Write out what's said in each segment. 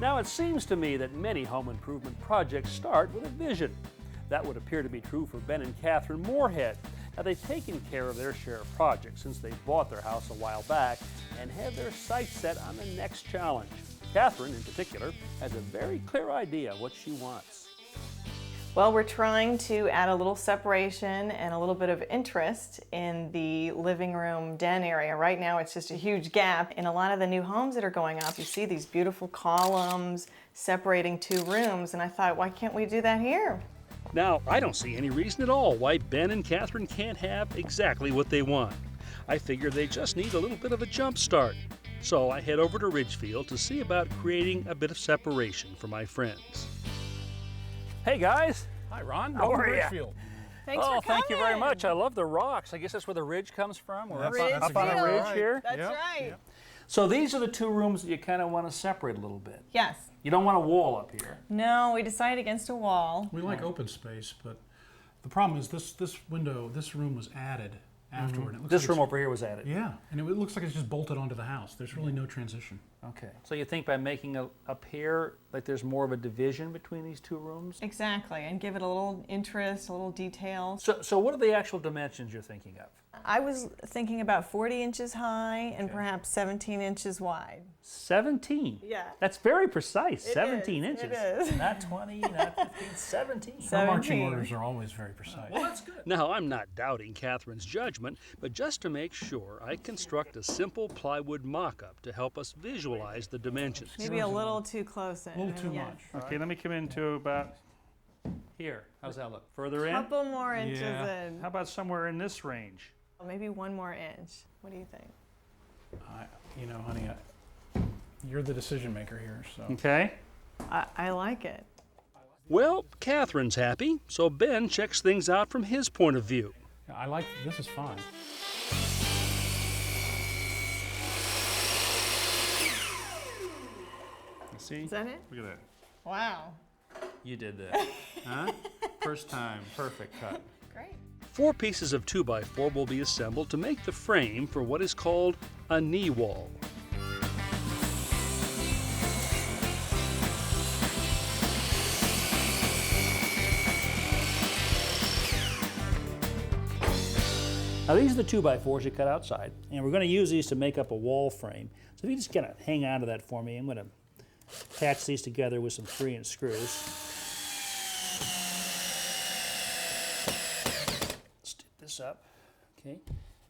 Now, it seems to me that many home improvement projects start with a vision. That would appear to be true for Ben and Catherine Moorhead. Now, they've taken care of their share of projects since they bought their house a while back and have their sights set on the next challenge. Catherine, in particular, has a very clear idea of what she wants. Well, we're trying to add a little separation and a little bit of interest in the living room den area. Right now it's just a huge gap. In a lot of the new homes that are going up, you see these beautiful columns separating two rooms, and I thought, why can't we do that here? Now, I don't see any reason at all why Ben and Catherine can't have exactly what they want. I figure they just need a little bit of a jump start. So I head over to Ridgefield to see about creating a bit of separation for my friends. Hey guys! Hi Ron, How welcome are to ya? Ridgefield. Thanks for coming. Thank you very much. I love the rocks. I guess that's where the ridge comes from. We're up on a exactly ridge right. here. That's Yep, right. yep. So these are the two rooms that you kind of want to separate a little bit. Yes. You don't want a wall up here. No, we decided against a wall. We like open space, but the problem is this room was added afterward. It looks This like room it's- over here was added. Yeah, and it looks like it's just bolted onto the house. There's really no transition. Okay. So you think by making up here, like there's more of a division between these two rooms? Exactly, and give it a little interest, a little detail. So what are the actual dimensions you're thinking of? I was thinking about 40 inches high and perhaps 17 inches wide. 17. Yeah. That's very precise. It 17 is, inches. it is. Not 20, not 15, 17. Our marching 17. orders are always very precise. Well, that's good. Now, I'm not doubting Catherine's judgment, but just to make sure, I construct a simple plywood mock-up to help us visualize the dimensions. Maybe a little too close in. A little too yeah. much. Okay, let me come into about here. How's that look? Further in? Couple more inches Yeah. in. How about somewhere in this range? Maybe one more inch. What do you think? You know, honey, you're the decision maker here, so. Okay. I like it. Well, Catherine's happy, so Ben checks things out from his point of view. Yeah, I like, this is fine. See? Is that it? Look at that. Wow. You did that. Huh? First time. Perfect cut. Great. 4 pieces of 2x4 will be assembled to make the frame for what is called a knee wall. Now these are the 2x4s you cut outside, and we're going to use these to make up a wall frame. So if you just kind of hang on to that for me, I'm going to attach these together with some 3-inch screws. Stick this up, okay?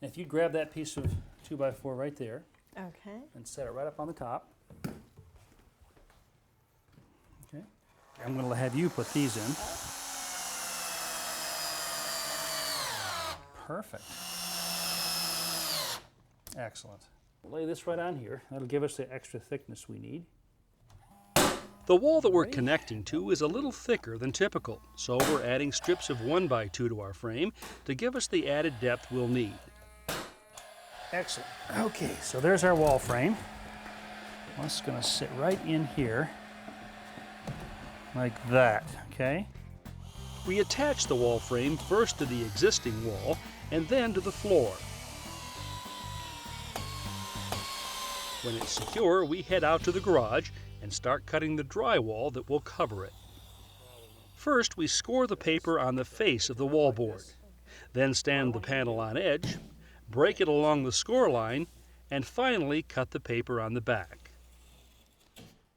And if you grab that piece of 2x4 right there Okay. and set it right up on the top, okay? I'm going to have you put these in. Perfect. Excellent. Lay this right on here. That'll give us the extra thickness we need. The wall that we're connecting to is a little thicker than typical, so we're adding strips of 1x2 to our frame to give us the added depth we'll need. Excellent. Okay, so there's our wall frame. Well, it's going to sit right in here like that, okay? We attach the wall frame first to the existing wall and then to the floor. When it's secure, we head out to the garage and start cutting the drywall that will cover it. First, we score the paper on the face of the wallboard, then stand the panel on edge, break it along the score line, and finally cut the paper on the back.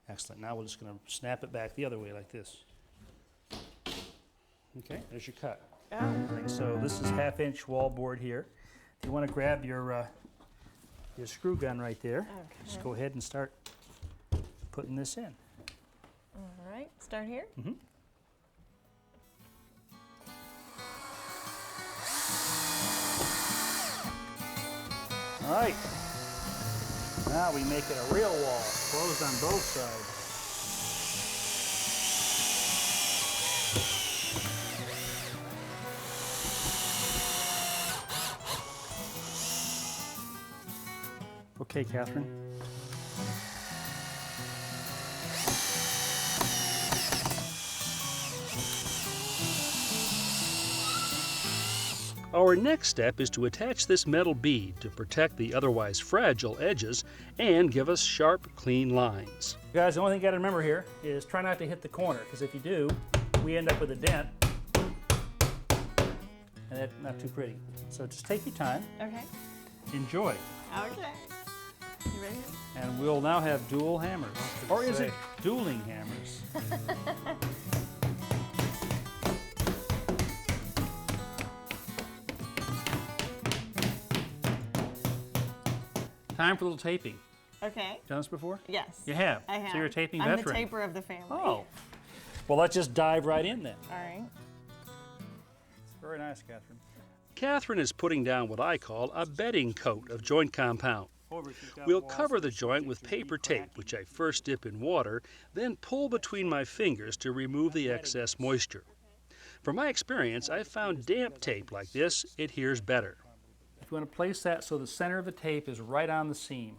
Excellent. Now we're just going to snap it back the other way like this. Okay, there's your cut. So this is 1/2-inch wallboard here. If you want to grab your screw gun right there, just go ahead and start putting this in. All right. Start here. Mm-hmm. All right. Now we make it a real wall, closed on both sides. Okay, Catherine. Our next step is to attach this metal bead to protect the otherwise fragile edges and give us sharp, clean lines. Guys, the only thing you got to remember here is try not to hit the corner, because if you do, we end up with a dent, and that's not too pretty. So just take your time, Okay. enjoy, Okay. You ready? and we'll now have dual hammers. Or is it dueling hammers? Time for a little taping. Okay. Done this before? Yes. You have? I have. So you're a taping I'm veteran. the taper of the family. Oh. Well, let's just dive right in then. All right. Very nice, Catherine. Catherine is putting down what I call a bedding coat of joint compound. We'll cover the joint with paper tape, which I first dip in water, then pull between my fingers to remove the excess moisture. From my experience, I've found damp tape like this adheres better. If you want to place that so the center of the tape is right on the seam.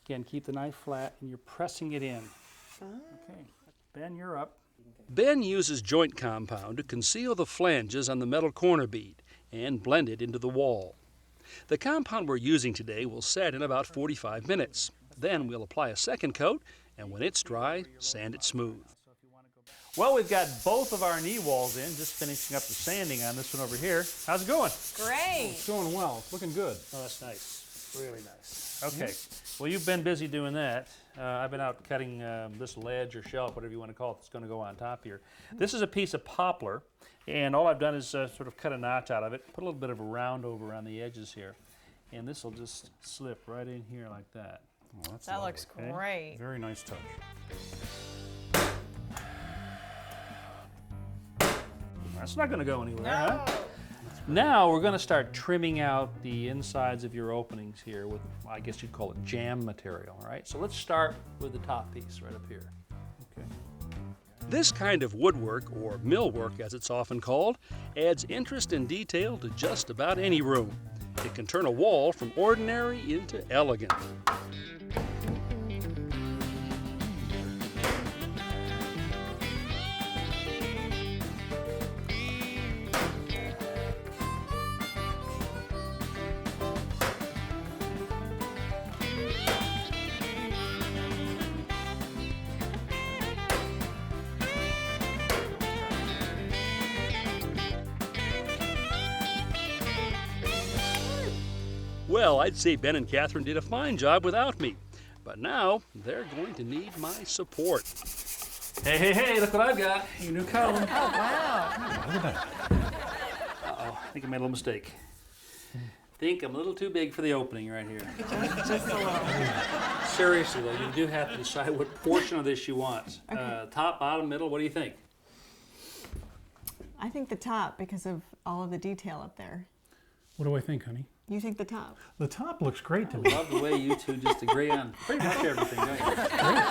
Again, keep the knife flat and you're pressing it in. Okay, Ben, you're up. Ben uses joint compound to conceal the flanges on the metal corner bead and blend it into the wall. The compound we're using today will set in about 45 minutes. Then we'll apply a second coat, and when it's dry, sand it smooth. Well, we've got both of our knee walls in, just finishing up the sanding on this one over here. How's it going? Great. It's going well. It's looking good. Oh, that's nice. Really nice. Okay. Well, you've been busy doing that. I've been out cutting this ledge or shelf, whatever you want to call it, that's going to go on top here. This is a piece of poplar, and all I've done is sort of cut a notch out of it, put a little bit of a round over on the edges here, and this will just slip right in here like that. Oh, that's That lovely. looks great. Very nice touch. That's not going to go anywhere, No. huh? Now we're going to start trimming out the insides of your openings here with, I guess you'd call it jam material, all right? So let's start with the top piece right up here. Okay. This kind of woodwork, or millwork as it's often called, adds interest and detail to just about any room. It can turn a wall from ordinary into elegant. Well, I'd say Ben and Catherine did a fine job without me, but now they're going to need my support. Hey, hey, hey, look what I've got. Your new column. Oh, wow. Look at that. Uh-oh, I think I made a little mistake. I think I'm a little too big for the opening right here. Just a little. Seriously, though, you do have to decide what portion of this you want. Top, bottom, middle, what do you think? I think the top because of all of the detail up there. What do I think, honey? You think the top? The top looks great to me. Love the way you two just agree on pretty much everything, don't you?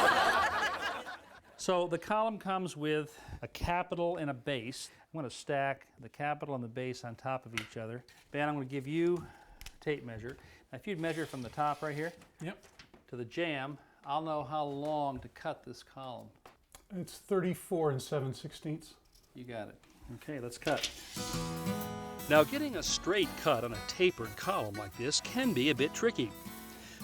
So the column comes with a capital and a base. I'm going to stack the capital and the base on top of each other. Ben, I'm going to give you a tape measure. Now, if you'd measure from the top right here Yep. to the jamb, I'll know how long to cut this column. It's 34 7/16. You got it. Okay, let's cut. Now, getting a straight cut on a tapered column like this can be a bit tricky.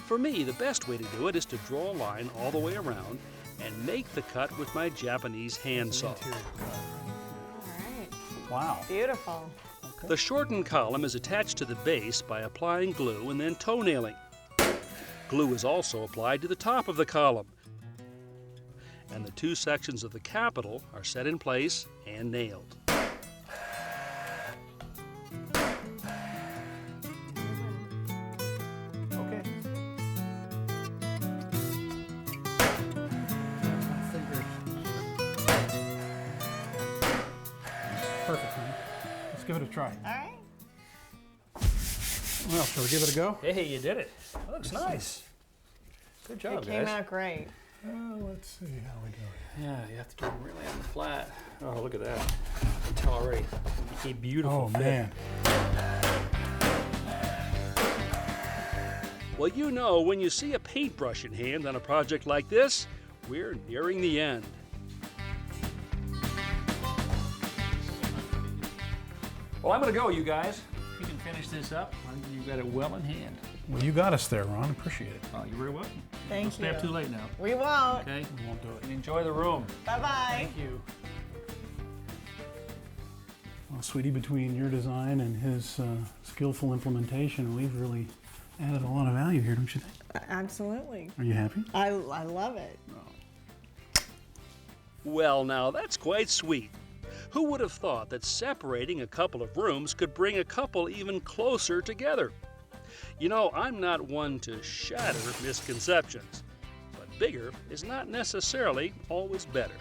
For me, the best way to do it is to draw a line all the way around and make the cut with my Japanese handsaw. Interior cut. All right. Wow. Beautiful. The shortened column is attached to the base by applying glue and then toe-nailing. Glue is also applied to the top of the column. And the two sections of the capital are set in place and nailed. Okay. Perfect, honey. Let's give it a try. All right. Well, shall we give it a go? Hey, you did it. That looks nice. Good job, It came guys. out great. Let's see how we do. Yeah, you have to get them really on the flat. Oh, look at that. I can tell already. A beautiful Oh, fit. man. Well, you know, when you see a paintbrush in hand on a project like this, we're nearing the end. Well, I'm going to go, you guys. You can finish this up. You've got it well in hand. Well, you got us there, Ron. Appreciate it. Oh, you're very welcome. Thank Don't stay up you. too late now. We won't. Okay? We won't do it. And enjoy the room. Bye-bye. Thank you. Well, sweetie, between your design and his skillful implementation, we've really added a lot of value here, don't you think? Absolutely. Are you happy? I love it. Well, now that's quite sweet. Who would have thought that separating a couple of rooms could bring a couple even closer together? You know, I'm not one to shatter misconceptions, but bigger is not necessarily always better.